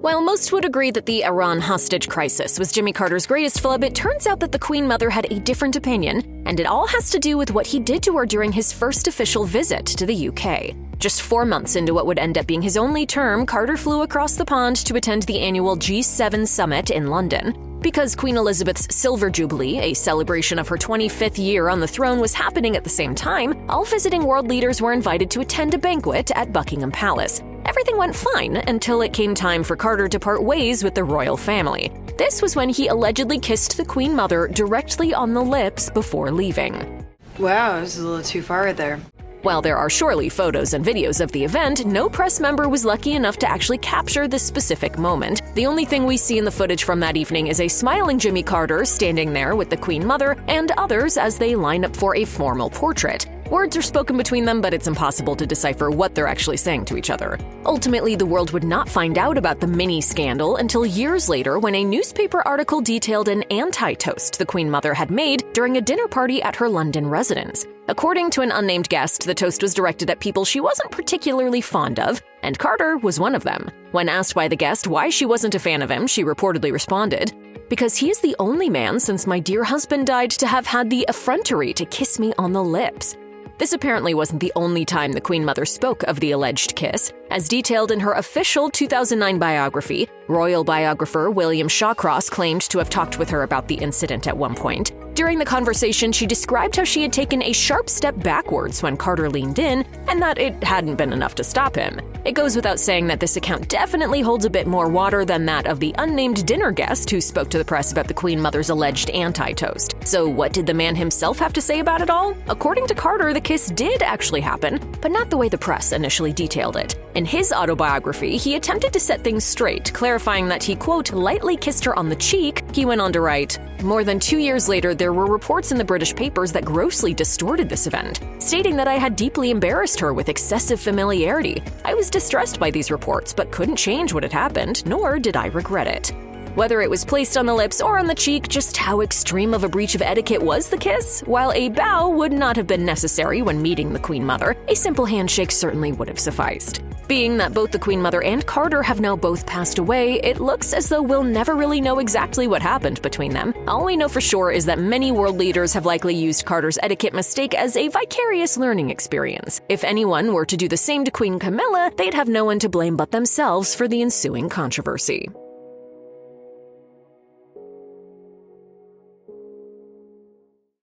While most would agree that the Iran hostage crisis was Jimmy Carter's greatest flub, it turns out that the Queen Mother had a different opinion, and it all has to do with what he did to her during his first official visit to the UK. Just 4 months into what would end up being his only term, Carter flew across the pond to attend the annual G7 summit in London. Because Queen Elizabeth's Silver Jubilee, a celebration of her 25th year on the throne, was happening at the same time, all visiting world leaders were invited to attend a banquet at Buckingham Palace. Everything went fine until it came time for Carter to part ways with the royal family. This was when he allegedly kissed the Queen Mother directly on the lips before leaving. Wow, this is a little too far there. While there are surely photos and videos of the event, no press member was lucky enough to actually capture this specific moment. The only thing we see in the footage from that evening is a smiling Jimmy Carter standing there with the Queen Mother and others as they line up for a formal portrait. Words are spoken between them, but it's impossible to decipher what they're actually saying to each other. Ultimately, the world would not find out about the mini-scandal until years later when a newspaper article detailed an anti-toast the Queen Mother had made during a dinner party at her London residence. According to an unnamed guest, the toast was directed at people she wasn't particularly fond of, and Carter was one of them. When asked by the guest why she wasn't a fan of him, she reportedly responded, "Because he is the only man since my dear husband died to have had the effrontery to kiss me on the lips." This apparently wasn't the only time the Queen Mother spoke of the alleged kiss. As detailed in her official 2009 biography, royal biographer William Shawcross claimed to have talked with her about the incident at one point. During the conversation, she described how she had taken a sharp step backwards when Carter leaned in, and that it hadn't been enough to stop him. It goes without saying that this account definitely holds a bit more water than that of the unnamed dinner guest who spoke to the press about the Queen Mother's alleged anti-toast. So what did the man himself have to say about it all? According to Carter, the kiss did actually happen, but not the way the press initially detailed it. In his autobiography, he attempted to set things straight, clarifying that he, quote, lightly kissed her on the cheek. He went on to write, "More than 2 years later, there were reports in the British papers that grossly distorted this event, stating that I had deeply embarrassed her with excessive familiarity. I was distressed by these reports, but couldn't change what had happened, nor did I regret it." Whether it was placed on the lips or on the cheek, just how extreme of a breach of etiquette was the kiss? While a bow would not have been necessary when meeting the Queen Mother, a simple handshake certainly would have sufficed. Being that both the Queen Mother and Carter have now both passed away, it looks as though we'll never really know exactly what happened between them. All we know for sure is that many world leaders have likely used Carter's etiquette mistake as a vicarious learning experience. If anyone were to do the same to Queen Camilla, they'd have no one to blame but themselves for the ensuing controversy.